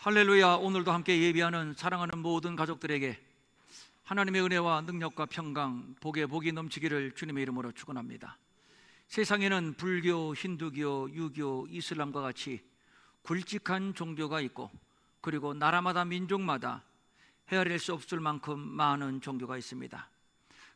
할렐루야. 오늘도 함께 예비하는 사랑하는 모든 가족들에게 하나님의 은혜와 능력과 평강, 복의 복이 넘치기를 주님의 이름으로 축원합니다. 세상에는 불교, 힌두교, 유교, 이슬람과 같이 굵직한 종교가 있고, 그리고 나라마다 민족마다 헤아릴 수 없을 만큼 많은 종교가 있습니다.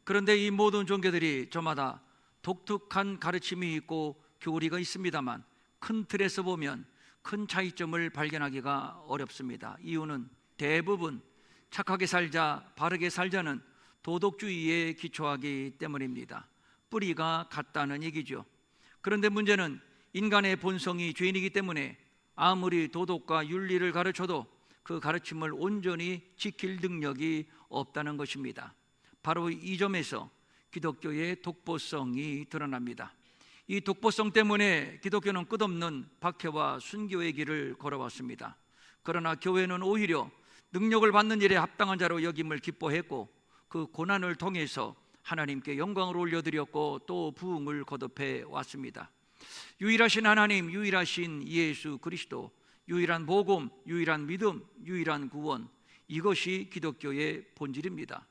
그런데 이 모든 종교들이 저마다 독특한 가르침이 있고 교리가 있습니다만, 큰 틀에서 보면 큰 차이점을 발견하기가 어렵습니다. 이유는 대부분 착하게 살자, 바르게 살자는 도덕주의에 기초하기 때문입니다. 뿌리가 같다는 얘기죠. 그런데 문제는 인간의 본성이 죄인이기 때문에 아무리 도덕과 윤리를 가르쳐도 그 가르침을 온전히 지킬 능력이 없다는 것입니다. 바로 이 점에서 기독교의 독보성이 드러납니다. 이 독보성 때문에 기독교는 끝없는 박해와 순교의 길을 걸어왔습니다. 그러나 교회는 오히려 능력을 받는 일에 합당한 자로 여김을 기뻐했고, 그 고난을 통해서 하나님께 영광을 올려드렸고 또 부흥을 거듭해 왔습니다. 유일하신 하나님, 유일하신 예수 그리스도, 유일한 복음, 유일한 믿음, 유일한 구원, 이것이 기독교의 본질입니다.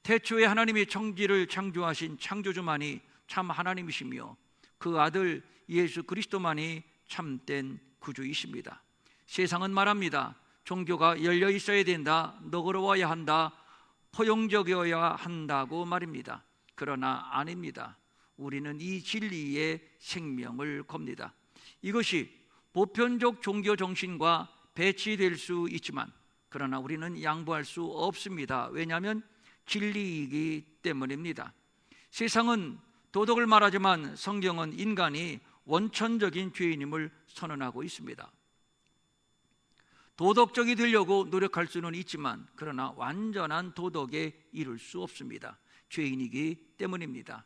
태초에 하나님이 천지를 창조하신 창조주만이 참 하나님이시며 그 아들 예수 그리스도만이 참된 구주이십니다. 세상은 말합니다. 종교가 열려 있어야 된다, 너그러워야 한다, 포용적이어야 한다고 말입니다. 그러나 아닙니다. 우리는 이 진리의 생명을 겁니다. 이것이 보편적 종교 정신과 배치될 수 있지만, 그러나 우리는 양보할 수 없습니다. 왜냐하면 진리이기 때문입니다. 세상은 도덕을 말하지만 성경은 인간이 원천적인 죄인임을 선언하고 있습니다. 도덕적이 되려고 노력할 수는 있지만, 그러나 완전한 도덕에 이룰 수 없습니다. 죄인이기 때문입니다.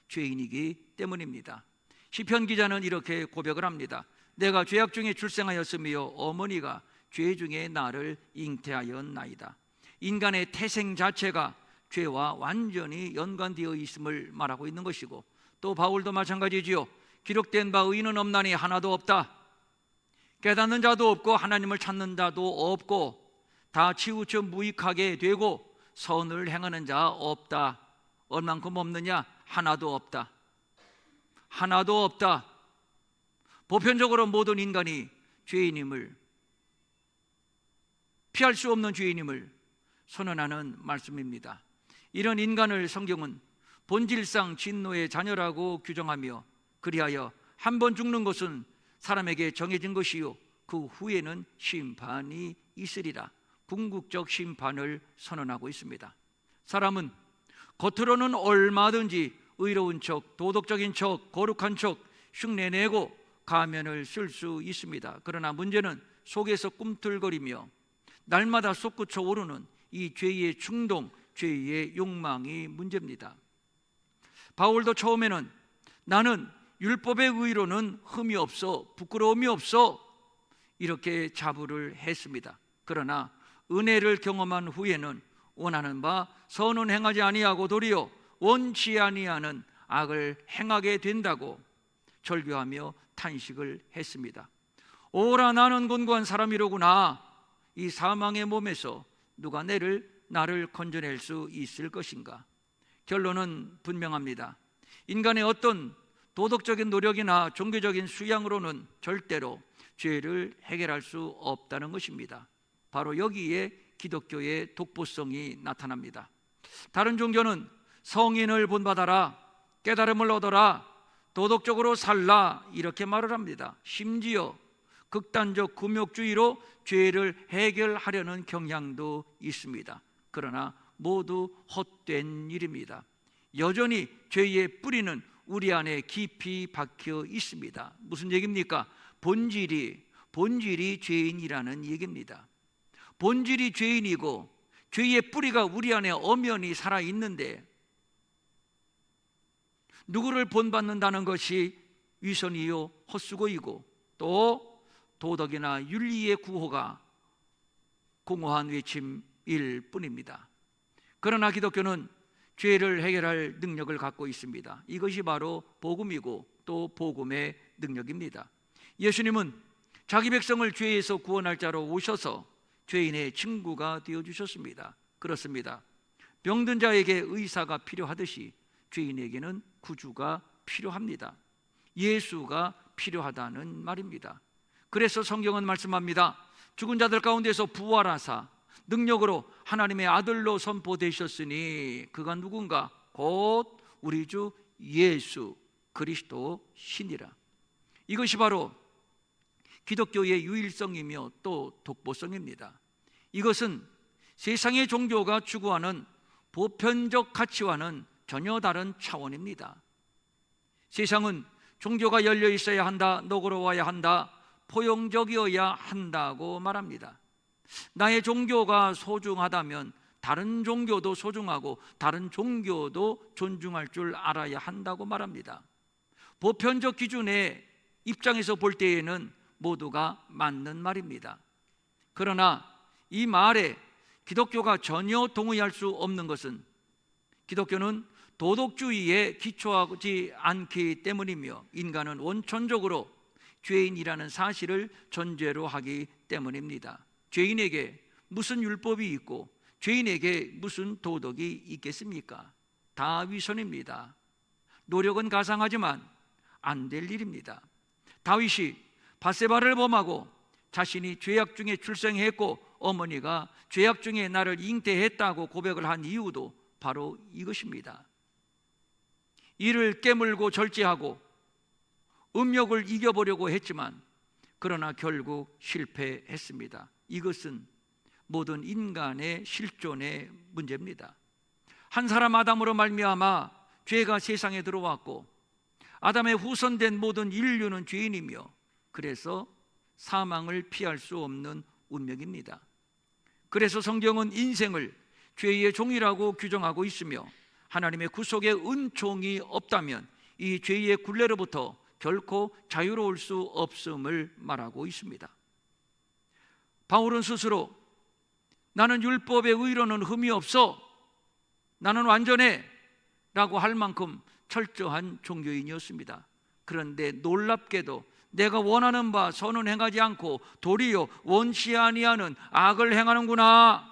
죄인이기 때문입니다. 시편 기자는 이렇게 고백을 합니다. 내가 죄악 중에 출생하였으며 어머니가 죄 중에 나를 잉태하였나이다. 인간의 태생 자체가 죄와 완전히 연관되어 있음을 말하고 있는 것이고, 또 바울도 마찬가지지요. 기록된 바 의인은 없나니 하나도 없다. 깨닫는 자도 없고 하나님을 찾는 자도 없고 다 치우쳐 무익하게 되고 선을 행하는 자 없다. 얼만큼 없느냐? 하나도 없다. 하나도 없다. 보편적으로 모든 인간이 죄인임을, 피할 수 없는 죄인임을 선언하는 말씀입니다. 이런 인간을 성경은 본질상 진노의 자녀라고 규정하며, 그리하여 한 번 죽는 것은 사람에게 정해진 것이요 그 후에는 심판이 있으리라. 궁극적 심판을 선언하고 있습니다. 사람은 겉으로는 얼마든지 의로운 척, 도덕적인 척, 거룩한 척 흉내내고 가면을 쓸 수 있습니다. 그러나 문제는 속에서 꿈틀거리며 날마다 솟구쳐 오르는 이 죄의 충동, 죄의 욕망이 문제입니다. 바울도 처음에는 나는 율법의 의로는 흠이 없어, 부끄러움이 없어, 이렇게 자부를 했습니다. 그러나 은혜를 경험한 후에는 원하는 바 선은 행하지 아니하고 도리어 원치 아니하는 악을 행하게 된다고 절규하며 탄식을 했습니다. 오라, 나는 곤고한 사람이로구나. 이 사망의 몸에서 누가 나를 건져낼 수 있을 것인가? 결론은 분명합니다. 인간의 어떤 도덕적인 노력이나 종교적인 수양으로는 절대로 죄를 해결할 수 없다는 것입니다. 바로 여기에 기독교의 독보성이 나타납니다. 다른 종교는 성인을 본받아라, 깨달음을 얻어라, 도덕적으로 살라, 이렇게 말을 합니다. 심지어 극단적 금욕주의로 죄를 해결하려는 경향도 있습니다. 그러나 모두 헛된 일입니다. 여전히 죄의 뿌리는 우리 안에 깊이 박혀 있습니다. 무슨 얘기입니까? 본질이 죄인이라는 얘기입니다. 본질이 죄인이고 죄의 뿌리가 우리 안에 엄연히 살아있는데, 누구를 본받는다는 것이 위선이요 헛수고이고 또 도덕이나 윤리의 구호가 공허한 외침일 뿐입니다. 그러나 기독교는 죄를 해결할 능력을 갖고 있습니다. 이것이 바로 복음이고 또 복음의 능력입니다. 예수님은 자기 백성을 죄에서 구원할 자로 오셔서 죄인의 친구가 되어주셨습니다. 그렇습니다. 병든 자에게 의사가 필요하듯이 죄인에게는 구주가 필요합니다. 예수가 필요하다는 말입니다. 그래서 성경은 말씀합니다. 죽은 자들 가운데서 부활하사 능력으로 하나님의 아들로 선포되셨으니 그가 누군가? 곧 우리 주 예수 그리스도 신이라. 이것이 바로 기독교의 유일성이며 또 독보성입니다. 이것은 세상의 종교가 추구하는 보편적 가치와는 전혀 다른 차원입니다. 세상은 종교가 열려 있어야 한다, 너그러워야 한다, 포용적이어야 한다고 말합니다. 나의 종교가 소중하다면 다른 종교도 소중하고 다른 종교도 존중할 줄 알아야 한다고 말합니다. 보편적 기준의 입장에서 볼 때에는 모두가 맞는 말입니다. 그러나 이 말에 기독교가 전혀 동의할 수 없는 것은 기독교는 도덕주의에 기초하지 않기 때문이며 인간은 원천적으로 죄인이라는 사실을 전제로 하기 때문입니다. 죄인에게 무슨 율법이 있고 죄인에게 무슨 도덕이 있겠습니까? 다 위선입니다. 노력은 가상하지만 안 될 일입니다. 다윗이 밧세바를 범하고 자신이 죄악 중에 출생했고 어머니가 죄악 중에 나를 잉태했다고 고백을 한 이유도 바로 이것입니다. 이를 깨물고 절제하고 음욕을 이겨보려고 했지만 그러나 결국 실패했습니다. 이것은 모든 인간의 실존의 문제입니다. 한 사람 아담으로 말미암아 죄가 세상에 들어왔고 아담의 후손된 모든 인류는 죄인이며 그래서 사망을 피할 수 없는 운명입니다. 그래서 성경은 인생을 죄의 종이라고 규정하고 있으며 하나님의 구속의 은총이 없다면 이 죄의 굴레로부터 결코 자유로울 수 없음을 말하고 있습니다. 바울은 스스로 나는 율법의 의로는 흠이 없어, 나는 완전해 라고 할 만큼 철저한 종교인이었습니다. 그런데 놀랍게도 내가 원하는 바 선은 행하지 않고 도리어 원치 아니하는 악을 행하는구나,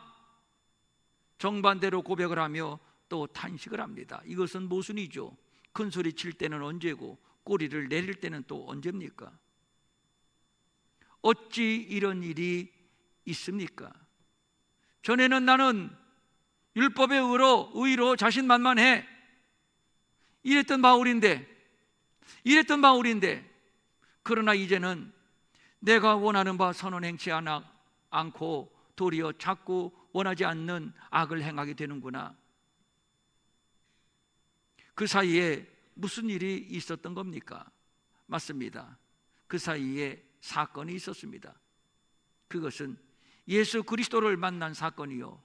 정반대로 고백을 하며 또 탄식을 합니다. 이것은 모순이죠. 큰 소리 칠 때는 언제고 꼬리를 내릴 때는 또 언제입니까? 어찌 이런 일이 있습니까? 전에는 나는 율법의 의로 자신만만해 이랬던 바울인데 그러나 이제는 내가 원하는 바 선은 행치 않고 도리어 자꾸 원하지 않는 악을 행하게 되는구나. 그 사이에 무슨 일이 있었던 겁니까? 맞습니다. 그 사이에 사건이 있었습니다. 그것은 예수 그리스도를 만난 사건이요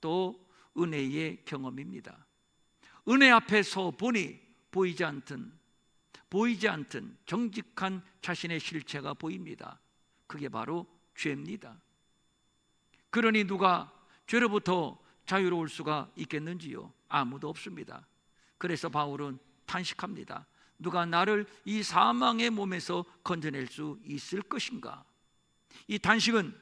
또 은혜의 경험입니다. 은혜 앞에서 보니 보이지 않던 정직한 자신의 실체가 보입니다. 그게 바로 죄입니다. 그러니 누가 죄로부터 자유로울 수가 있겠는지요? 아무도 없습니다. 그래서 바울은 탄식합니다. 누가 나를 이 사망의 몸에서 건져낼 수 있을 것인가? 이 탄식은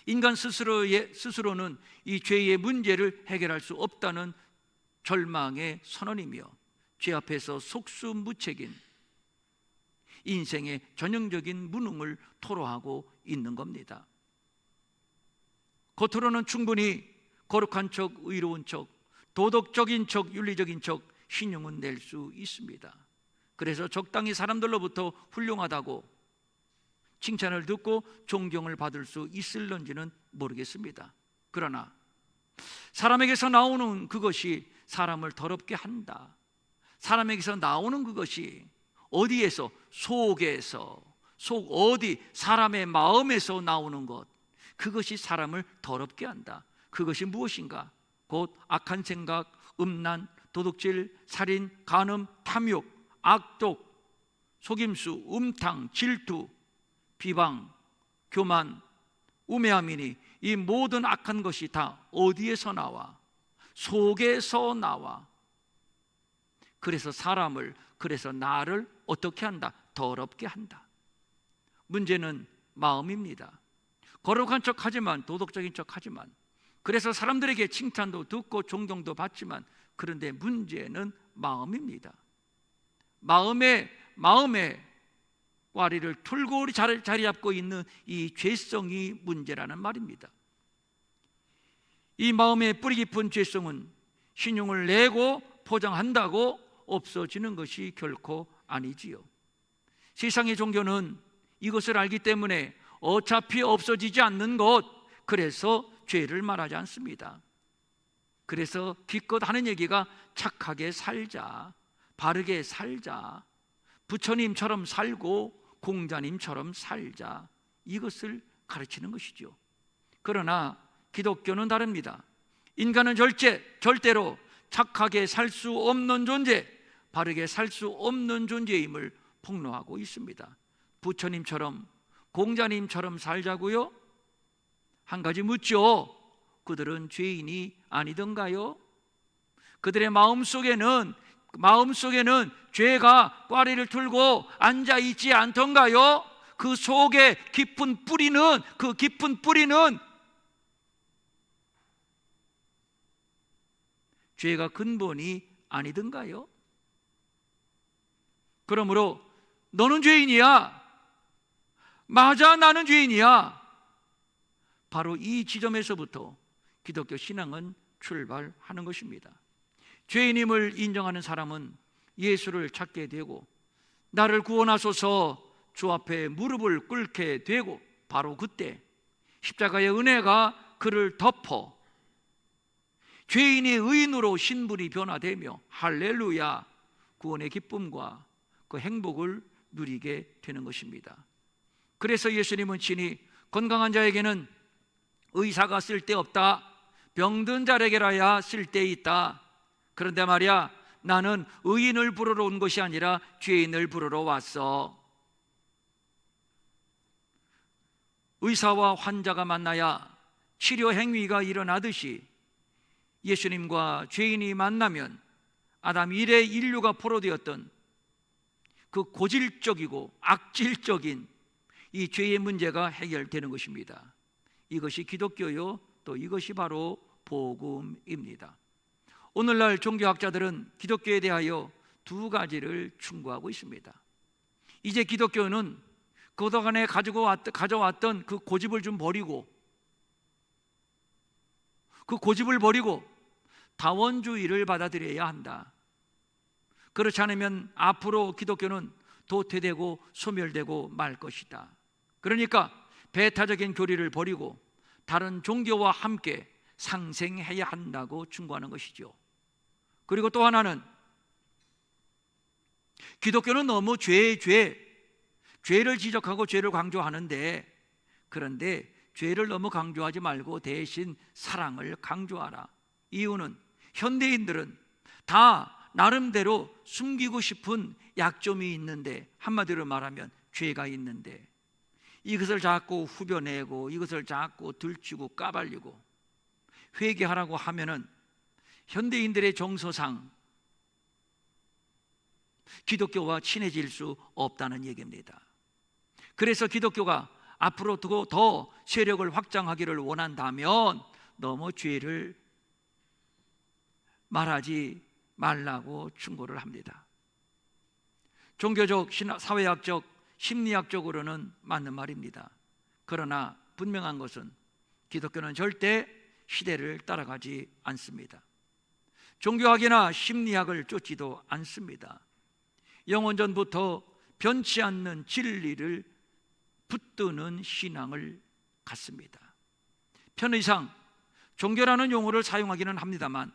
인간 스스로는 이 죄의 문제를 해결할 수 없다는 절망의 선언이며 죄 앞에서 속수무책인 인생의 전형적인 무능을 토로하고 있는 겁니다. 겉으로는 충분히 거룩한 척, 의로운 척, 도덕적인 척, 윤리적인 척 신용은 낼 수 있습니다. 그래서 적당히 사람들로부터 훌륭하다고 칭찬을 듣고 존경을 받을 수 있을런지는 모르겠습니다. 그러나 사람에게서 나오는 그것이 사람을 더럽게 한다. 사람에게서 나오는 그것이 어디에서? 속에서, 어디? 사람의 마음에서 나오는 것, 그것이 사람을 더럽게 한다. 그것이 무엇인가? 곧 악한 생각, 음란, 도둑질, 살인, 간음, 탐욕, 악독, 속임수, 음탕, 질투, 비방, 교만, 우매함이니 이 모든 악한 것이 다 어디에서 나와? 속에서 나와. 그래서 나를 어떻게 한다? 더럽게 한다. 문제는 마음입니다. 거룩한 척하지만, 도덕적인 척하지만, 그래서 사람들에게 칭찬도 듣고 존경도 받지만, 그런데 문제는 마음입니다. 마음에 꽈리를 툴고 자리 잡고 있는 이 죄성이 문제라는 말입니다. 이 마음의 뿌리 깊은 죄성은 신용을 내고 포장한다고 없어지는 것이 결코 아니지요. 세상의 종교는 이것을 알기 때문에 어차피 없어지지 않는 것, 그래서 죄를 말하지 않습니다. 그래서 기껏 하는 얘기가 착하게 살자, 바르게 살자, 부처님처럼 살고 공자님처럼 살자, 이것을 가르치는 것이죠. 그러나 기독교는 다릅니다. 인간은 절대로 착하게 살 수 없는 존재, 바르게 살 수 없는 존재임을 폭로하고 있습니다. 부처님처럼 공자님처럼 살자고요? 한 가지 묻죠. 그들은 죄인이 아니던가요? 그들의 마음속에는 죄가 꽈리를 틀고 앉아있지 않던가요? 그 속에 깊은 뿌리는 죄가 근본이 아니던가요? 그러므로 너는 죄인이야, 맞아, 나는 죄인이야, 바로 이 지점에서부터 기독교 신앙은 출발하는 것입니다. 죄인임을 인정하는 사람은 예수를 찾게 되고, 나를 구원하소서 주 앞에 무릎을 꿇게 되고, 바로 그때 십자가의 은혜가 그를 덮어 죄인이 의인으로 신분이 변화되며 할렐루야, 구원의 기쁨과 그 행복을 누리게 되는 것입니다. 그래서 예수님은 친히 건강한 자에게는 의사가 쓸데없다, 병든 자에게라야 쓸데있다, 그런데 말이야, 나는 의인을 부르러 온 것이 아니라 죄인을 부르러 왔어. 의사와 환자가 만나야 치료 행위가 일어나듯이 예수님과 죄인이 만나면 아담 이래 인류가 포로되었던 그 고질적이고 악질적인 이 죄의 문제가 해결되는 것입니다. 이것이 기독교요, 또 이것이 바로 복음입니다. 오늘날 종교학자들은 기독교에 대하여 두 가지를 충고하고 있습니다. 이제 기독교는 그동안에 가져왔던 그 고집을 좀 버리고, 다원주의를 받아들여야 한다. 그렇지 않으면 앞으로 기독교는 도태되고 소멸되고 말 것이다. 그러니까 배타적인 교리를 버리고 다른 종교와 함께 상생해야 한다고 충고하는 것이죠. 그리고 또 하나는, 기독교는 너무 죄를 지적하고 죄를 강조하는데, 그런데 죄를 너무 강조하지 말고 대신 사랑을 강조하라. 이유는 현대인들은 다 나름대로 숨기고 싶은 약점이 있는데, 한마디로 말하면 죄가 있는데, 이것을 자꾸 후벼내고 이것을 자꾸 들추고 까발리고 회개하라고 하면은 현대인들의 정서상 기독교와 친해질 수 없다는 얘기입니다. 그래서 기독교가 앞으로 더 세력을 확장하기를 원한다면 너무 죄를 말하지 말라고 충고를 합니다. 종교적, 사회학적, 심리학적으로는 맞는 말입니다. 그러나 분명한 것은 기독교는 절대 시대를 따라가지 않습니다. 종교학이나 심리학을 쫓지도 않습니다. 영원전부터 변치 않는 진리를 붙드는 신앙을 갖습니다. 편의상 종교라는 용어를 사용하기는 합니다만,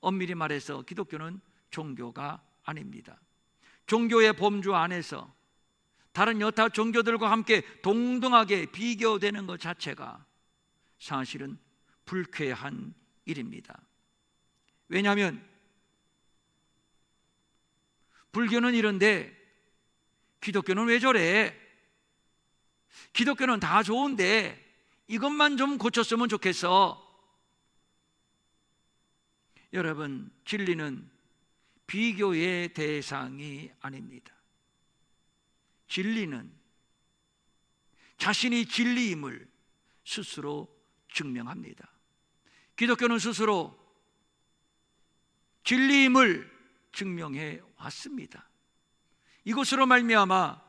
엄밀히 말해서 기독교는 종교가 아닙니다. 종교의 범주 안에서 다른 여타 종교들과 함께 동등하게 비교되는 것 자체가 사실은 불쾌한 일입니다. 왜냐하면 불교는 이런데 기독교는 왜 저래? 기독교는 다 좋은데 이것만 좀 고쳤으면 좋겠어. 여러분, 진리는 비교의 대상이 아닙니다. 진리는 자신이 진리임을 스스로 증명합니다. 기독교는 스스로 진리임을 증명해 왔습니다. 이것으로 말미암아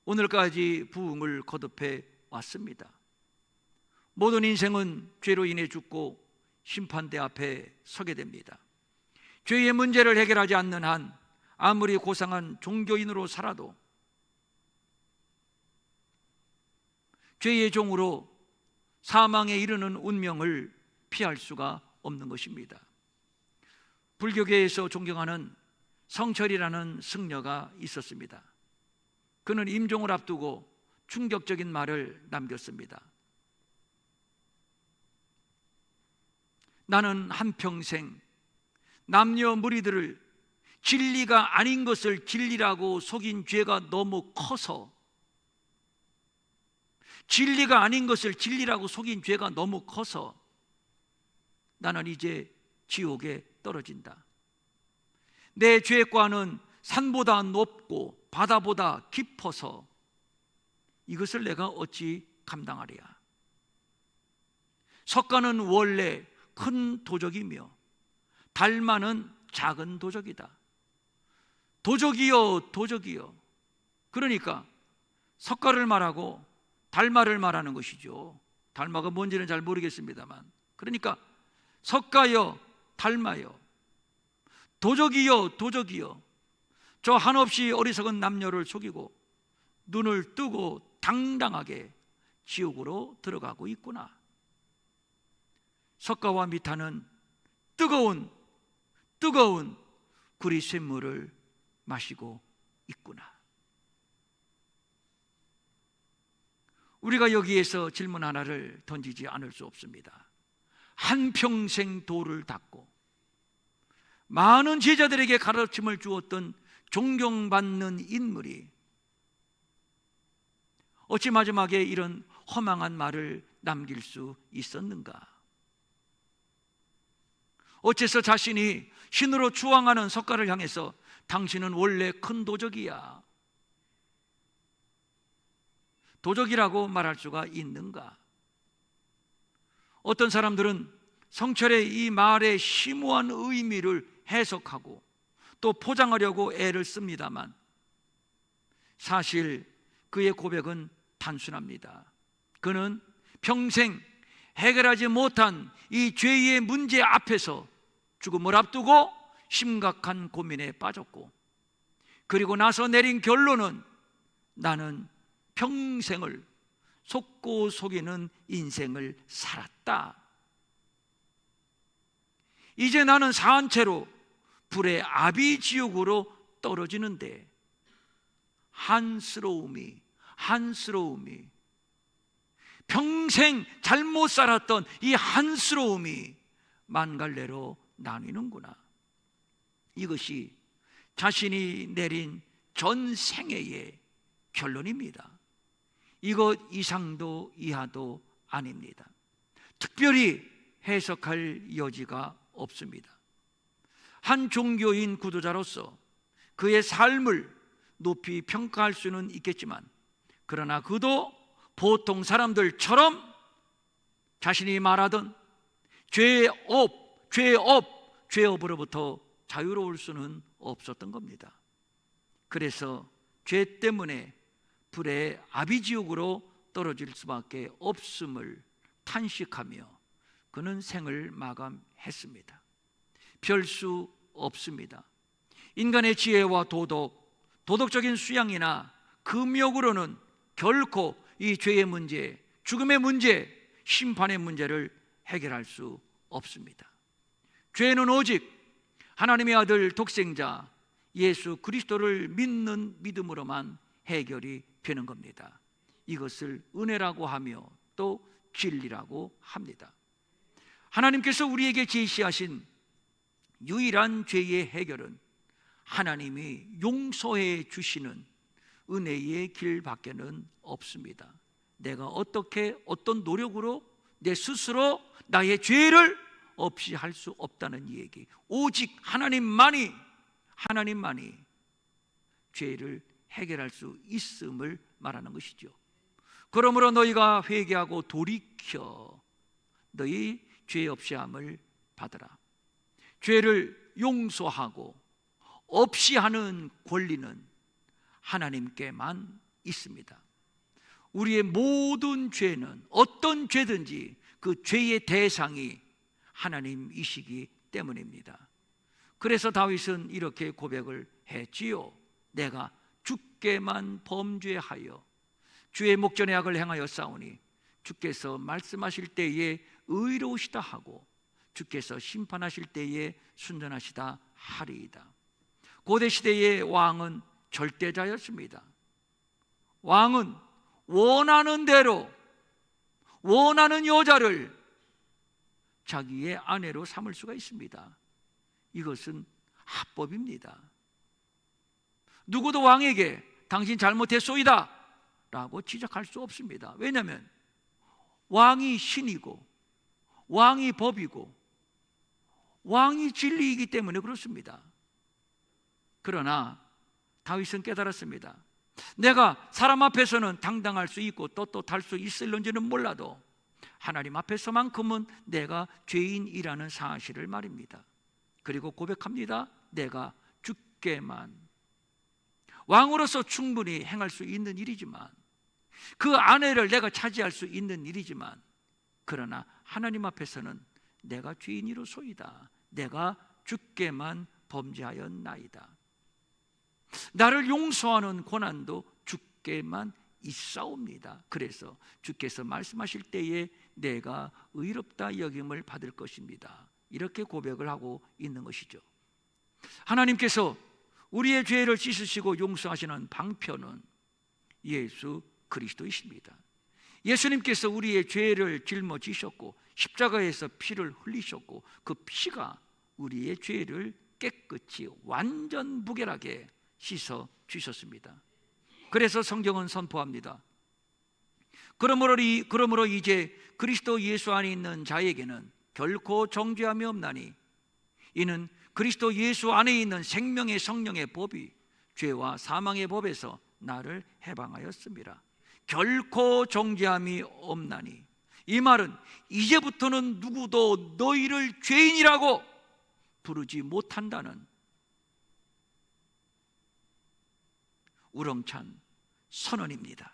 오늘까지 부흥을 거듭해 왔습니다. 모든 인생은 죄로 인해 죽고 심판대 앞에 서게 됩니다. 죄의 문제를 해결하지 않는 한 아무리 고상한 종교인으로 살아도 죄의 종으로 사망에 이르는 운명을 피할 수가 없는 것입니다. 불교계에서 존경하는 성철이라는 승려가 있었습니다. 그는 임종을 앞두고 충격적인 말을 남겼습니다. 나는 한평생 남녀 무리들을 진리가 아닌 것을 진리라고 속인 죄가 너무 커서, 진리가 아닌 것을 진리라고 속인 죄가 너무 커서 나는 이제 지옥에 떨어진다. 내 죄과는 산보다 높고 바다보다 깊어서 이것을 내가 어찌 감당하랴. 석가는 원래 큰 도적이며 달마는 작은 도적이다. 도적이여 도적이여. 그러니까 석가를 말하고 달마를 말하는 것이죠. 달마가 뭔지는 잘 모르겠습니다만, 그러니까 석가여 달마여, 도적이여 도적이여, 저 한없이 어리석은 남녀를 속이고 눈을 뜨고 당당하게 지옥으로 들어가고 있구나. 석가와 미타는 뜨거운 구리 샘물을 마시고 있구나. 우리가 여기에서 질문 하나를 던지지 않을 수 없습니다. 한평생 도를 닦고 많은 제자들에게 가르침을 주었던 존경받는 인물이 어찌 마지막에 이런 허망한 말을 남길 수 있었는가? 어째서 자신이 신으로 추앙하는 석가를 향해서 당신은 원래 큰 도적이야, 도적이라고 말할 수가 있는가? 어떤 사람들은 성철의 이 말의 심오한 의미를 해석하고 또 포장하려고 애를 씁니다만 사실 그의 고백은 단순합니다. 그는 평생 해결하지 못한 이 죄의 문제 앞에서 죽음을 앞두고 심각한 고민에 빠졌고, 그리고 나서 내린 결론은 나는 평생을 속고 속이는 인생을 살았다. 이제 나는 사한 채로 불의 아비지옥으로 떨어지는데 한스러움이 평생 잘못 살았던 이 한스러움이 만갈래로 나뉘는구나. 이것이 자신이 내린 전생애의 결론입니다. 이것 이상도 이하도 아닙니다. 특별히 해석할 여지가 없습니다. 한 종교인 구도자로서 그의 삶을 높이 평가할 수는 있겠지만, 그러나 그도 보통 사람들처럼 자신이 말하던 죄업으로부터 자유로울 수는 없었던 겁니다. 그래서 죄 때문에 불의 아비지옥으로 떨어질 수밖에 없음을 탄식하며 그는 생을 마감했습니다. 별 수 없습니다. 인간의 지혜와 도덕적인 수양이나 금욕으로는 결코 이 죄의 문제, 죽음의 문제, 심판의 문제를 해결할 수 없습니다. 죄는 오직 하나님의 아들 독생자 예수 그리스도를 믿는 믿음으로만 해결이 되는 겁니다. 이것을 은혜라고 하며 또 진리라고 합니다. 하나님께서 우리에게 제시하신 유일한 죄의 해결은 하나님이 용서해 주시는 은혜의 길밖에는 없습니다. 내가 어떤 노력으로 내 스스로 나의 죄를 없이 할 수 없다는 얘기. 오직 하나님만이 죄를 해결할 수 있음을 말하는 것이죠. 그러므로 너희가 회개하고 돌이켜 너희 죄 없이함을 받으라. 죄를 용서하고 없이 하는 권리는 하나님께만 있습니다. 우리의 모든 죄는 어떤 죄든지 그 죄의 대상이 하나님이시기 때문입니다. 그래서 다윗은 이렇게 고백을 했지요. 내가 주께만 범죄하여 주의 목전의 악을 행하여 싸우니 주께서 말씀하실 때에 의로우시다 하고 주께서 심판하실 때에 순전하시다 하리이다. 고대 시대의 왕은 절대자였습니다. 왕은 원하는 대로 원하는 여자를 자기의 아내로 삼을 수가 있습니다. 이것은 합법입니다. 누구도 왕에게 당신 잘못했소이다 라고 지적할 수 없습니다. 왜냐하면 왕이 신이고 왕이 법이고 왕이 진리이기 때문에 그렇습니다. 그러나 다윗은 깨달았습니다. 내가 사람 앞에서는 당당할 수 있고 떳떳할 수 있을런지는 몰라도 하나님 앞에서만큼은 내가 죄인이라는 사실을 말입니다. 그리고 고백합니다. 내가 주께만. 왕으로서 충분히 행할 수 있는 일이지만, 그 아내를 내가 차지할 수 있는 일이지만, 그러나 하나님 앞에서는 내가 죄인이로소이다. 내가 주께만 범죄하였나이다. 나를 용서하는 권한도 주께만 있사옵니다. 그래서 주께서 말씀하실 때에 내가 의롭다 여김을 받을 것입니다. 이렇게 고백을 하고 있는 것이죠. 하나님께서 우리의 죄를 씻으시고 용서하시는 방편은 예수 그리스도이십니다. 예수님께서 우리의 죄를 짊어지셨고 십자가에서 피를 흘리셨고 그 피가 우리의 죄를 깨끗이 완전 무결하게 씻어 주셨습니다. 그래서 성경은 선포합니다. 그러므로 이제 그리스도 예수 안에 있는 자에게는 결코 정죄함이 없나니 이는 그리스도 예수 안에 있는 생명의 성령의 법이 죄와 사망의 법에서 나를 해방하였습니다. 결코 정죄함이 없나니, 이 말은 이제부터는 누구도 너희를 죄인이라고 부르지 못한다는 우렁찬 선언입니다.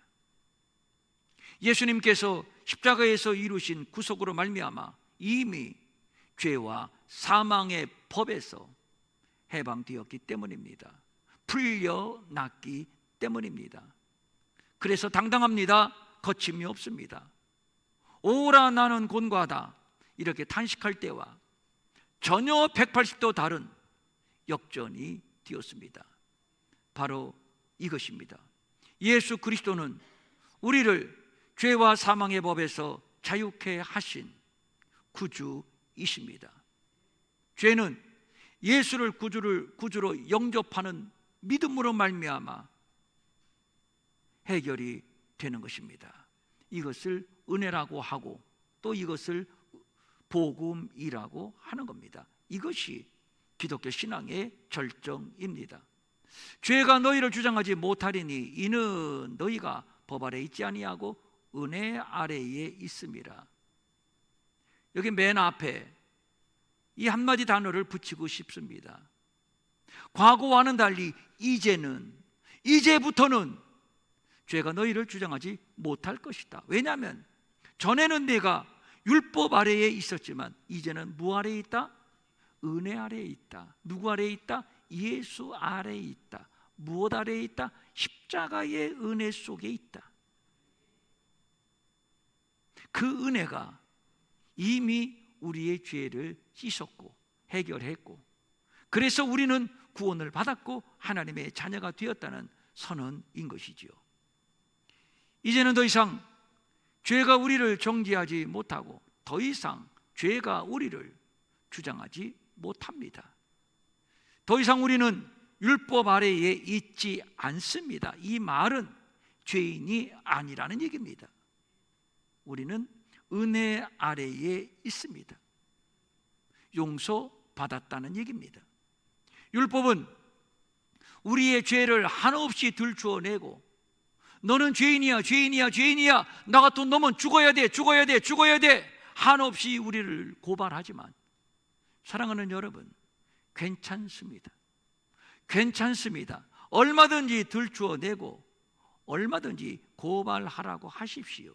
예수님께서 십자가에서 이루신 구속으로 말미암아 이미 죄와 사망의 법에서 해방되었기 때문입니다. 풀려났기 때문입니다. 그래서 당당합니다. 거침이 없습니다. 오라 나는 곤고하다 이렇게 탄식할 때와 전혀 180도 다른 역전이 되었습니다. 바로 이것입니다. 예수 그리스도는 우리를 죄와 사망의 법에서 자유케 하신 구주이십니다. 죄는 예수를 구주로 영접하는 믿음으로 말미암아 해결이 되는 것입니다. 이것을 은혜라고 하고 또 이것을 복음이라고 하는 겁니다. 이것이 기독교 신앙의 절정입니다. 죄가 너희를 주장하지 못하리니 이는 너희가 법 아래 있지 아니하고 은혜 아래에 있음이라. 여기 맨 앞에 이 한마디 단어를 붙이고 싶습니다. 과거와는 달리 이제부터는 죄가 너희를 주장하지 못할 것이다. 왜냐하면 전에는 내가 율법 아래에 있었지만 이제는 무 아래에 있다? 은혜 아래에 있다. 누구 아래에 있다? 예수 아래에 있다. 무엇 아래에 있다? 십자가의 은혜 속에 있다. 그 은혜가 이미 우리의 죄를 씻었고 해결했고, 그래서 우리는 구원을 받았고 하나님의 자녀가 되었다는 선언인 것이지요. 이제는 더 이상 죄가 우리를 정죄하지 못하고 더 이상 죄가 우리를 주장하지 못합니다. 더 이상 우리는 율법 아래에 있지 않습니다. 이 말은 죄인이 아니라는 얘기입니다. 우리는 은혜 아래에 있습니다. 용서받았다는 얘기입니다. 율법은 우리의 죄를 한없이 들추어내고 너는 죄인이야, 죄인이야, 죄인이야. 나 같은 놈은 죽어야 돼, 죽어야 돼, 죽어야 돼. 한없이 우리를 고발하지만 사랑하는 여러분, 괜찮습니다. 괜찮습니다. 얼마든지 들추어내고 얼마든지 고발하라고 하십시오.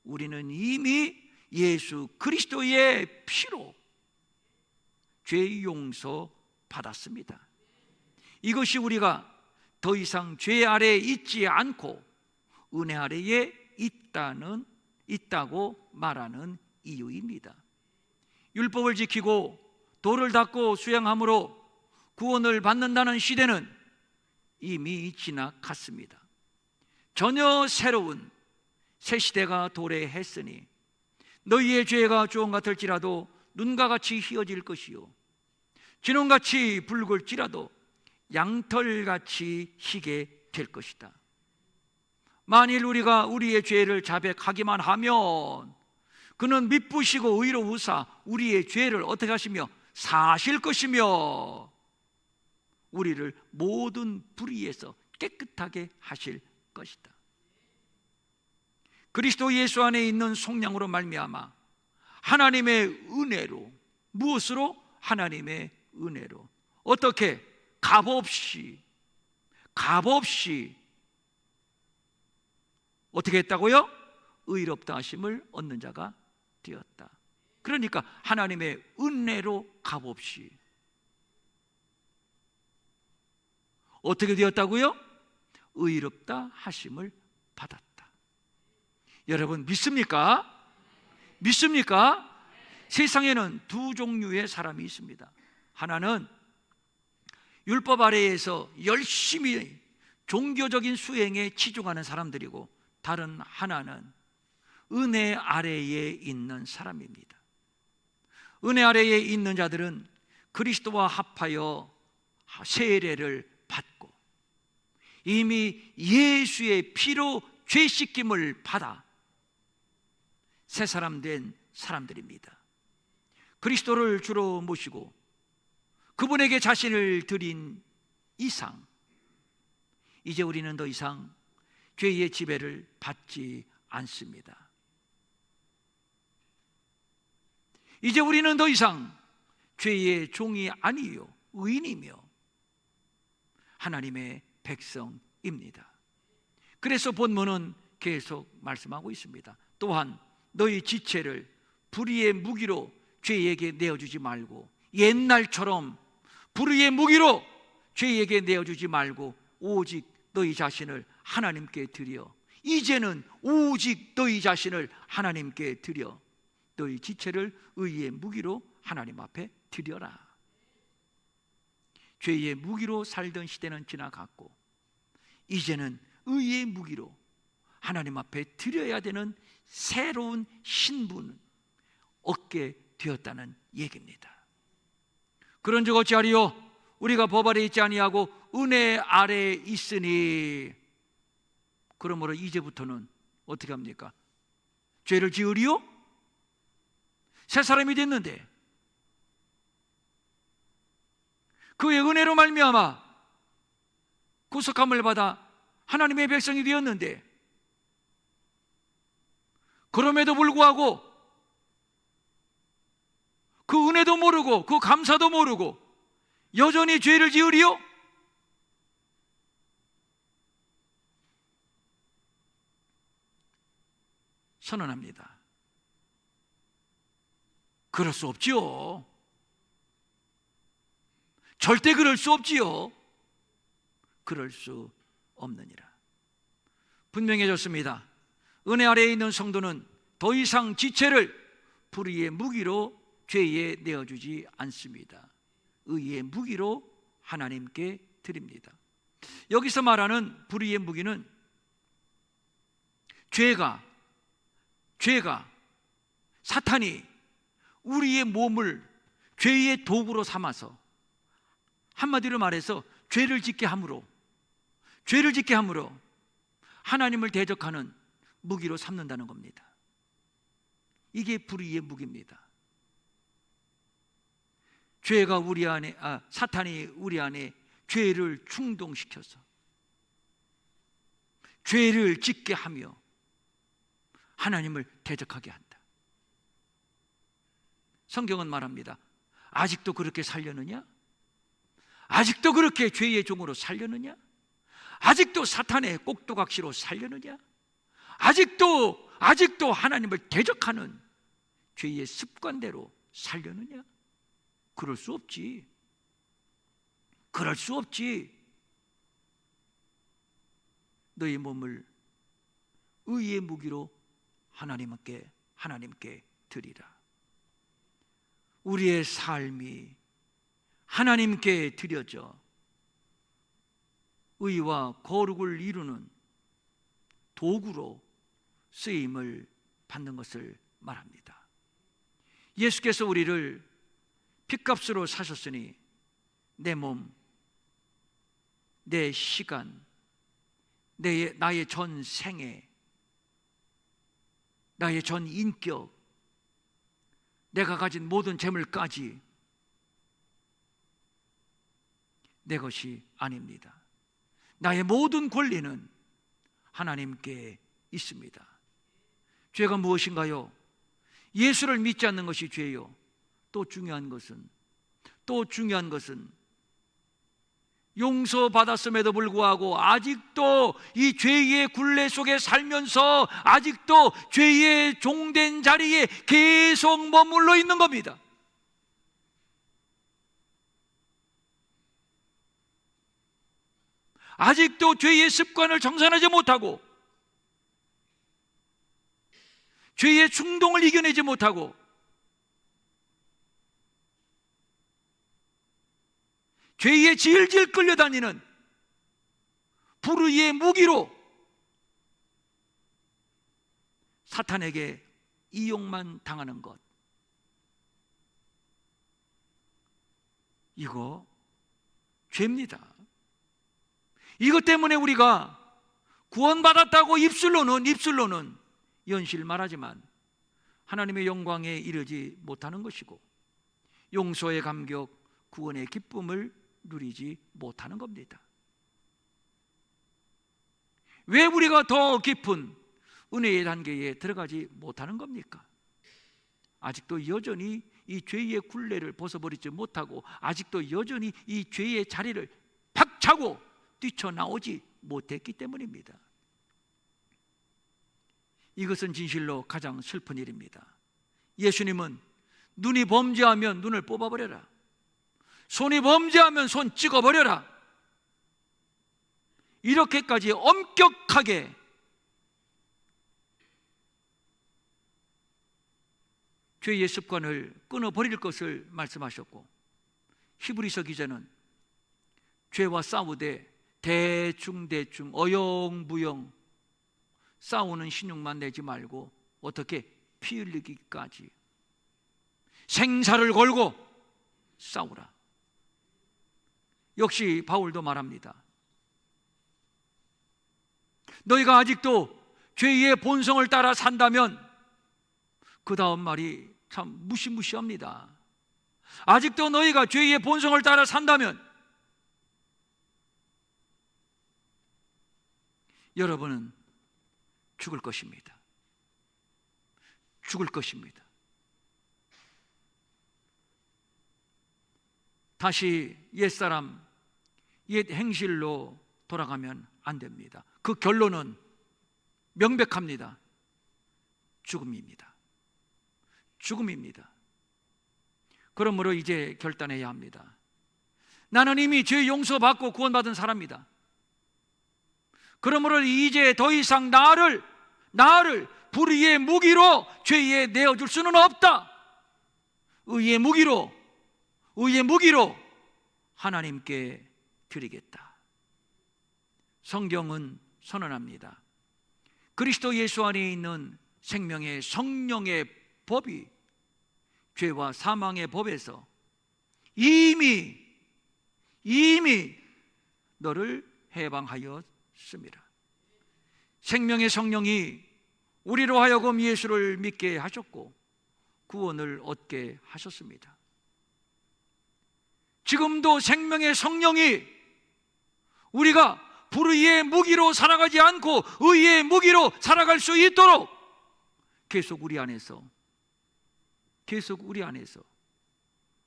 우리는 이미 예수 그리스도의 피로 죄 용서 받았습니다. 이것이 우리가 더 이상 죄 아래에 있지 않고 은혜 아래에 있다고 말하는 이유입니다. 율법을 지키고 도를 닦고 수행함으로 구원을 받는다는 시대는 이미 지나갔습니다. 전혀 새로운 새 시대가 도래했으니 너희의 죄가 주홍 같을지라도 눈과 같이 희어질 것이요 진홍같이 붉을지라도 양털같이 희게 될 것이다. 만일 우리가 우리의 죄를 자백하기만 하면 그는 미쁘시고 의로우사 우리의 죄를 어떻게 하시며 사실 것이며 우리를 모든 불의에서 깨끗하게 하실 것이다. 그리스도 예수 안에 있는 속량으로 말미암아 하나님의 은혜로, 무엇으로? 하나님의 은혜로. 어떻게? 값없이 어떻게 했다고요? 의롭다 하심을 얻는 자가 되었다. 그러니까 하나님의 은혜로 값없이 어떻게 되었다고요? 의롭다 하심을 받았다. 여러분 믿습니까? 믿습니까? 세상에는 두 종류의 사람이 있습니다. 하나는 율법 아래에서 열심히 종교적인 수행에 치중하는 사람들이고, 다른 하나는 은혜 아래에 있는 사람입니다. 은혜 아래에 있는 자들은 그리스도와 합하여 세례를 받고 이미 예수의 피로 죄 씻김을 받아 새 사람 된 사람들입니다. 그리스도를 주로 모시고 그분에게 자신을 드린 이상 이제 우리는 더 이상 죄의 지배를 받지 않습니다. 이제 우리는 더 이상 죄의 종이 아니요 의인이며 하나님의 백성입니다. 그래서 본문은 계속 말씀하고 있습니다. 또한 너희 지체를 불의의 무기로 죄에게 내어주지 말고, 옛날처럼 불의의 무기로 죄에게 내어주지 말고 오직 너희 자신을 하나님께 드려, 이제는 오직 너희 자신을 하나님께 드려 너희 지체를 의의 무기로 하나님 앞에 드려라. 죄의 무기로 살던 시대는 지나갔고 이제는 의의 무기로 하나님 앞에 드려야 되는 새로운 신분을 얻게 되었다는 얘기입니다. 그런즉 어찌하리요? 우리가 법 아래 있지 아니하고 은혜 아래에 있으니, 그러므로 이제부터는 어떻게 합니까? 죄를 지으리요? 새 사람이 됐는데, 그의 은혜로 말미암아 구속함을 받아 하나님의 백성이 되었는데, 그럼에도 불구하고 그 은혜도 모르고 그 감사도 모르고 여전히 죄를 지으리요? 선언합니다. 그럴 수 없지요. 절대 그럴 수 없지요. 그럴 수 없느니라. 분명해졌습니다. 은혜 아래에 있는 성도는 더 이상 지체를 불의의 무기로 죄에 내어주지 않습니다. 의의 무기로 하나님께 드립니다. 여기서 말하는 불의의 무기는 죄가 사탄이 우리의 몸을 죄의 도구로 삼아서, 한마디로 말해서 죄를 짓게 함으로 하나님을 대적하는 무기로 삼는다는 겁니다. 이게 불의의 무기입니다. 사탄이 우리 안에 죄를 충동시켜서 죄를 짓게 하며 하나님을 대적하게 한다. 성경은 말합니다. 아직도 그렇게 살려느냐? 아직도 그렇게 죄의 종으로 살려느냐? 아직도 사탄의 꼭두각시로 살려느냐? 아직도 하나님을 대적하는 죄의 습관대로 살려느냐? 그럴 수 없지. 그럴 수 없지. 너희 몸을 의의 무기로 하나님께 드리라. 우리의 삶이 하나님께 드려져 의와 거룩을 이루는 도구로 쓰임을 받는 것을 말합니다. 예수께서 우리를 핏값으로 사셨으니 내 몸, 내 시간, 나의 전 생애, 나의 전 인격, 내가 가진 모든 재물까지 내 것이 아닙니다. 나의 모든 권리는 하나님께 있습니다. 죄가 무엇인가요? 예수를 믿지 않는 것이 죄요. 또 중요한 것은 용서받았음에도 불구하고 아직도 이 죄의 굴레 속에 살면서 아직도 죄의 종된 자리에 계속 머물러 있는 겁니다. 아직도 죄의 습관을 정산하지 못하고 죄의 충동을 이겨내지 못하고 죄에 질질 끌려다니는 불의의 무기로 사탄에게 이용만 당하는 것, 이거 죄입니다. 이것 때문에 우리가 구원받았다고 입술로는 연실 말하지만 하나님의 영광에 이르지 못하는 것이고 용서의 감격, 구원의 기쁨을 누리지 못하는 겁니다. 왜 우리가 더 깊은 은혜의 단계에 들어가지 못하는 겁니까? 아직도 여전히 이 죄의 굴레를 벗어버리지 못하고 아직도 여전히 이 죄의 자리를 박차고 뛰쳐나오지 못했기 때문입니다. 이것은 진실로 가장 슬픈 일입니다. 예수님은 눈이 범죄하면 눈을 뽑아버려라, 손이 범죄하면 손 찍어버려라, 이렇게까지 엄격하게 죄의 습관을 끊어버릴 것을 말씀하셨고, 히브리서 기자는 죄와 싸우되 대충 어영부영 싸우는 신용만 내지 말고 어떻게 피 흘리기까지 생사를 걸고 싸우라. 역시 바울도 말합니다. 너희가 아직도 죄의 본성을 따라 산다면, 그 다음 말이 참 무시무시합니다. 아직도 너희가 죄의 본성을 따라 산다면 여러분은 죽을 것입니다. 죽을 것입니다. 다시 옛사람, 옛 행실로 돌아가면 안 됩니다. 그 결론은 명백합니다. 죽음입니다. 죽음입니다. 그러므로 이제 결단해야 합니다. 나는 이미 죄 용서받고 구원받은 사람이다. 그러므로 이제 더 이상 나를 불의의 무기로 죄에 내어줄 수는 없다. 의의 무기로 하나님께 드리겠다. 성경은 선언합니다. 그리스도 예수 안에 있는 생명의 성령의 법이 죄와 사망의 법에서 이미 너를 해방하였습니다. 생명의 성령이 우리로 하여금 예수를 믿게 하셨고 구원을 얻게 하셨습니다. 지금도 생명의 성령이 우리가 불의의 무기로 살아가지 않고 의의 무기로 살아갈 수 있도록 계속 우리 안에서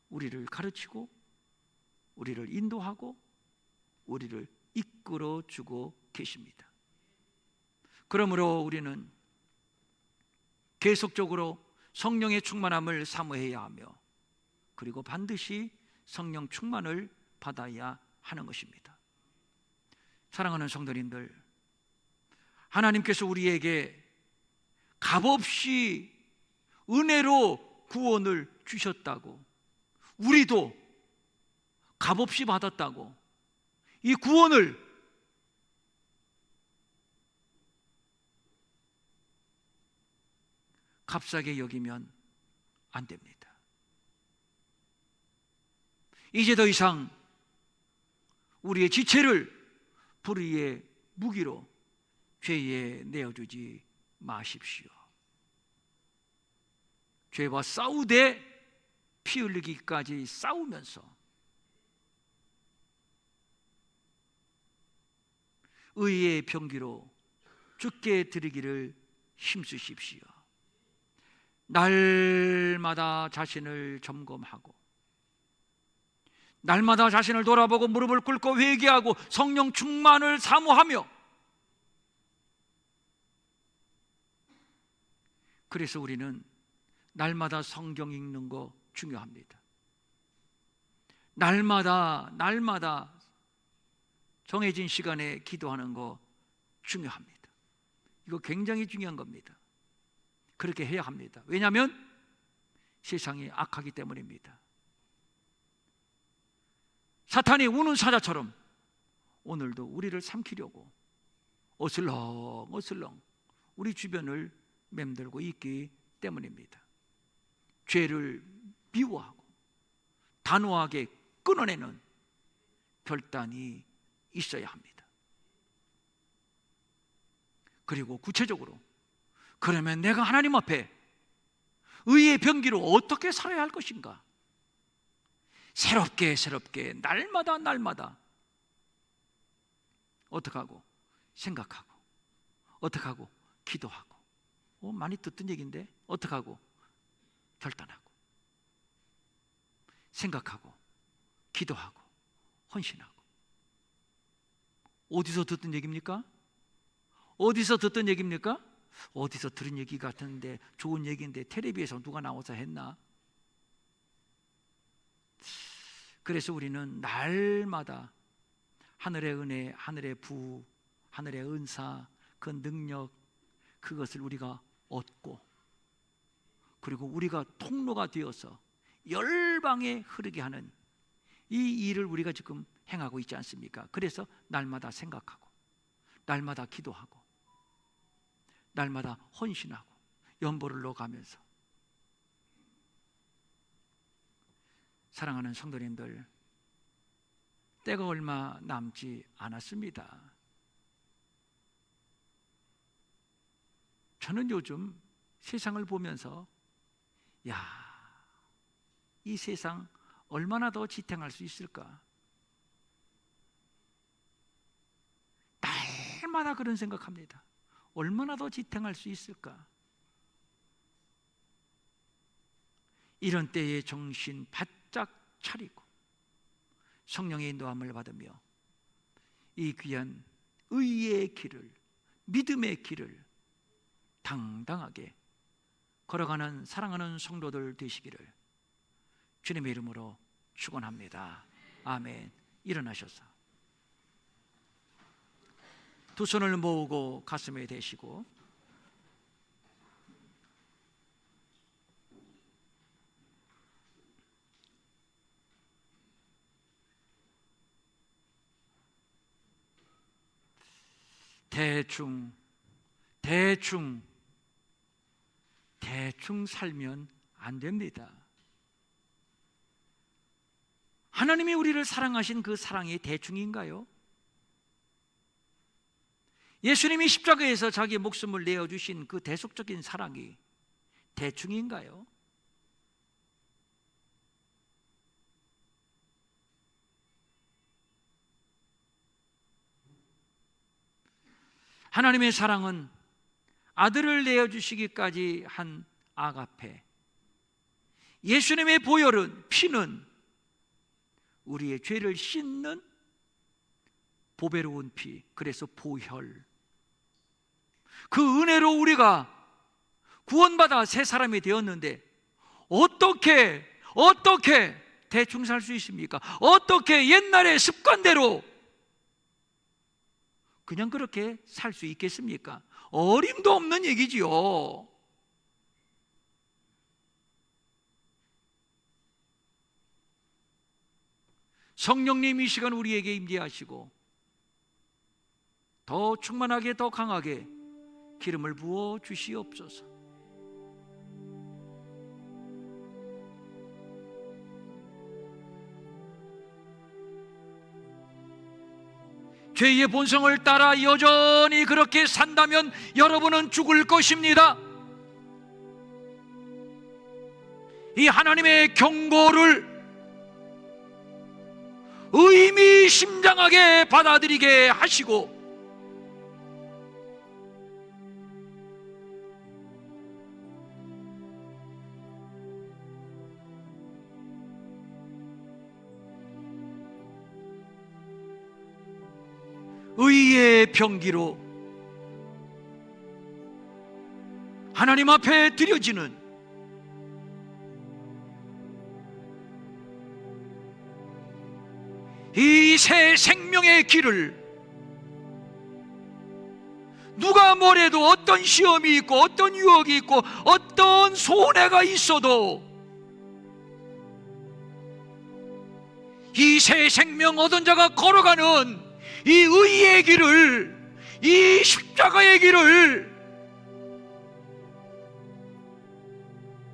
우리를 가르치고 우리를 인도하고 우리를 이끌어 주고 계십니다. 그러므로 우리는 계속적으로 성령의 충만함을 사모해야 하며 그리고 반드시 성령 충만을 받아야 하는 것입니다. 사랑하는 성도님들, 하나님께서 우리에게 값없이 은혜로 구원을 주셨다고, 우리도 값없이 받았다고 이 구원을 값싸게 여기면 안 됩니다. 이제 더 이상 우리의 지체를 불의의 무기로 죄에 내어주지 마십시오. 죄와 싸우되 피 흘리기까지 싸우면서 의의 병기로 주께 드리기를 힘쓰십시오. 날마다 자신을 점검하고 날마다 자신을 돌아보고 무릎을 꿇고 회개하고 성령 충만을 사모하며, 그래서 우리는 날마다 성경 읽는 거 중요합니다. 날마다 정해진 시간에 기도하는 거 중요합니다. 이거 굉장히 중요한 겁니다. 그렇게 해야 합니다. 왜냐하면 세상이 악하기 때문입니다. 사탄이 우는 사자처럼 오늘도 우리를 삼키려고 어슬렁 우리 주변을 맴돌고 있기 때문입니다. 죄를 미워하고 단호하게 끊어내는 결단이 있어야 합니다. 그리고 구체적으로, 그러면 내가 하나님 앞에 의의 병기로 어떻게 살아야 할 것인가? 새롭게 날마다 어떻게 하고 생각하고 어떻게 하고 기도하고, 많이 듣던 얘기인데 어떻게 하고 결단하고 생각하고 기도하고 헌신하고. 어디서 듣던 얘기입니까? 어디서 들은 얘기 같은데 좋은 얘기인데 텔레비에서 누가 나와서 했나? 그래서 우리는 날마다 하늘의 은혜, 하늘의 부, 하늘의 은사, 그 능력, 그것을 우리가 얻고, 그리고 우리가 통로가 되어서 열방에 흐르게 하는 이 일을 우리가 지금 행하고 있지 않습니까? 그래서 날마다 생각하고 날마다 기도하고 날마다 헌신하고 연보를 넣어가면서, 사랑하는 성도님들, 때가 얼마 남지 않았습니다. 저는 요즘 세상을 보면서 이 세상 얼마나 더 지탱할 수 있을까? 날마다 그런 생각합니다. 얼마나 더 지탱할 수 있을까? 이런 때에 정신 바짝 차리고 성령의 인도함을 받으며 이 귀한 의의 길을, 믿음의 길을 당당하게 걸어가는 사랑하는 성도들 되시기를 주님의 이름으로 축원합니다. 아멘. 일어나셔서 두 손을 모으고 가슴에 대시고 대충 살면 안 됩니다. 하나님이 우리를 사랑하신 그 사랑이 대충인가요? 예수님이 십자가에서 자기 목숨을 내어주신 그 대속적인 사랑이 대충인가요? 하나님의 사랑은 아들을 내어주시기까지 한 아가페, 예수님의 보혈은, 피는 우리의 죄를 씻는 보배로운 피, 그래서 보혈. 그 은혜로 우리가 구원받아 새 사람이 되었는데 어떻게 대충 살 수 있습니까? 어떻게 옛날의 습관대로 그냥 그렇게 살 수 있겠습니까? 어림도 없는 얘기지요. 성령님 이 시간 우리에게 임재하시고 더 충만하게, 더 강하게 기름을 부어 주시옵소서. 죄의 본성을 따라 여전히 그렇게 산다면 여러분은 죽을 것입니다. 이 하나님의 경고를 의미심장하게 받아들이게 하시고 의의 병기로 하나님 앞에 드려지는 이 새 생명의 길을 누가 뭐래도, 어떤 시험이 있고 어떤 유혹이 있고 어떤 손해가 있어도 이 새 생명 얻은 자가 걸어가는 이 의의 길을, 이 십자가의 길을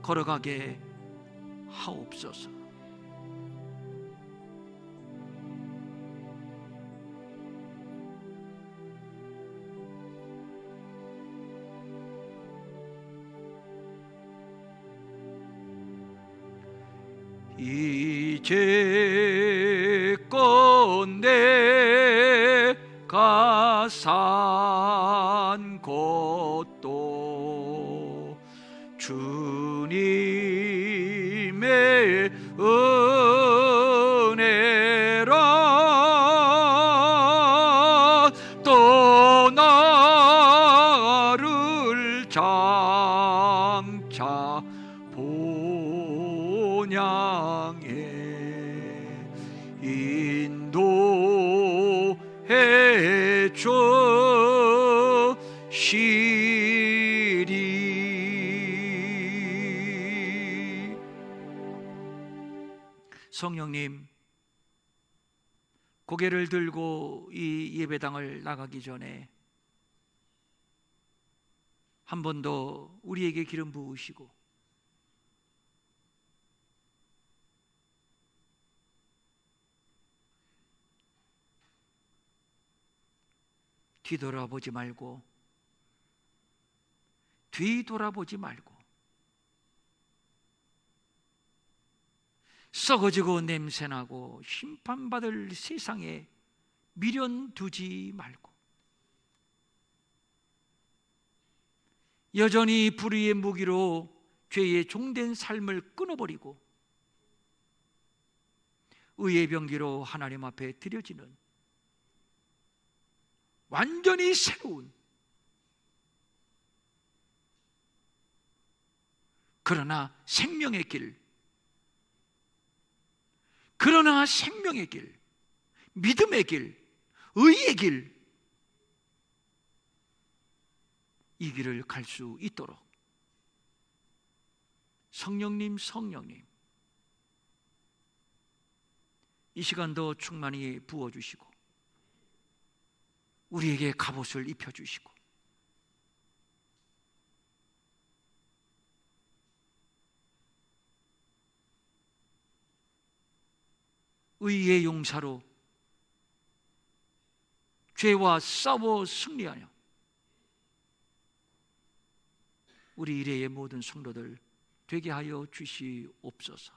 걸어가게 하옵소서. 이제껏 내가 산 것도 주님의 은혜라, 또 나를 장차 본향에 인도해 주시리. 성령님, 고개를 들고 이 예배당을 나가기 전에 한 번 더 우리에게 기름 부으시고 뒤돌아보지 말고 썩어지고 냄새나고 심판받을 세상에 미련 두지 말고 여전히 불의의 무기로 죄의 종된 삶을 끊어버리고 의의 병기로 하나님 앞에 드려지는 완전히 새로운, 그러나 생명의 길, 믿음의 길, 의의 길, 이 길을 갈 수 있도록 성령님 이 시간도 충만히 부어주시고 우리에게 갑옷을 입혀주시고 의의 용사로 죄와 싸워 승리하며 우리 일회의 모든 성도들 되게 하여 주시옵소서.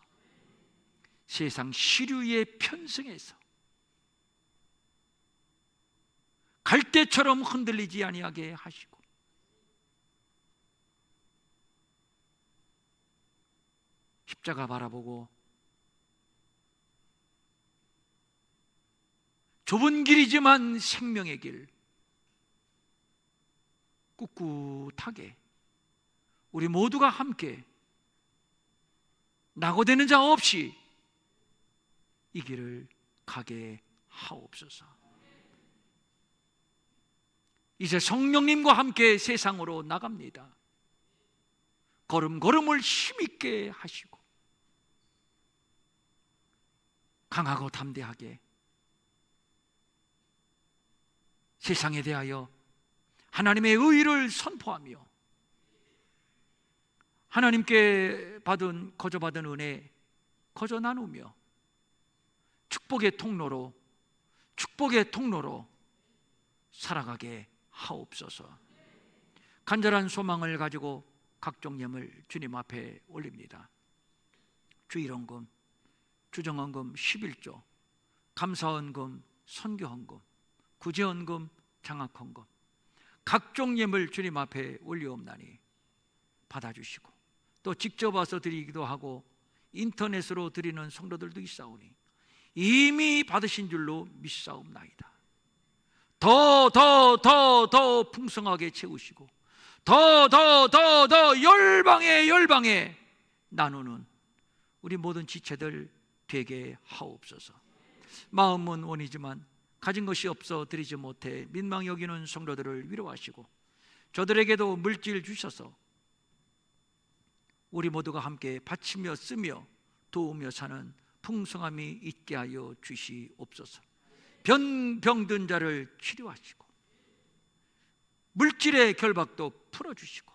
세상 시류에 편승해서 갈대처럼 흔들리지 아니하게 하시고, 십자가 바라보고 좁은 길이지만 생명의 길 꿋꿋하게 우리 모두가 함께 낙오되는 자 없이 이 길을 가게 하옵소서. 이제 성령님과 함께 세상으로 나갑니다. 걸음걸음을 힘있게 하시고 강하고 담대하게 세상에 대하여 하나님의 의를 선포하며 하나님께 거저받은 은혜 거저 나누며 축복의 통로로 살아가게 하옵소서. 간절한 소망을 가지고 각종 예물 주님 앞에 올립니다. 주일헌금, 주정헌금 11조, 감사헌금, 선교헌금, 구제헌금, 장학헌금, 각종 예물 주님 앞에 올리옵나니 받아주시고, 또 직접 와서 드리기도 하고 인터넷으로 드리는 성도들도 있사오니 이미 받으신 줄로 믿사옵나이다. 더 풍성하게 채우시고 더 열방에 나누는 우리 모든 지체들 되게 하옵소서. 마음은 원이지만 가진 것이 없어 드리지 못해 민망히 여기는 성도들을 위로하시고 저들에게도 물질 주셔서 우리 모두가 함께 바치며 쓰며 도우며 사는 풍성함이 있게 하여 주시옵소서. 병든 자를 치료하시고 물질의 결박도 풀어주시고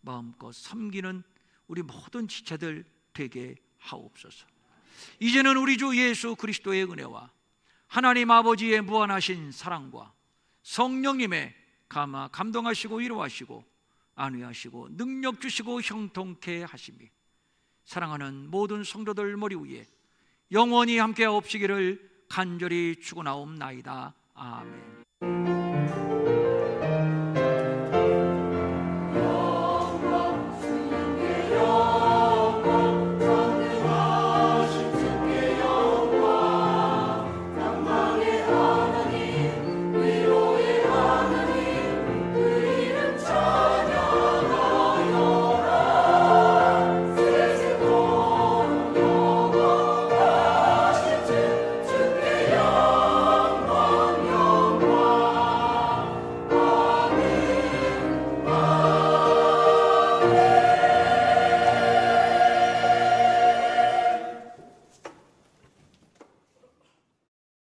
마음껏 섬기는 우리 모든 지체들 되게 하옵소서. 이제는 우리 주 예수 그리스도의 은혜와 하나님 아버지의 무한하신 사랑과 성령님의 감동하시고 위로하시고 안위하시고 능력 주시고 형통케 하심이 사랑하는 모든 성도들 머리 위에 영원히 함께 없으기를 간절히 축원하옵나이다. 아멘.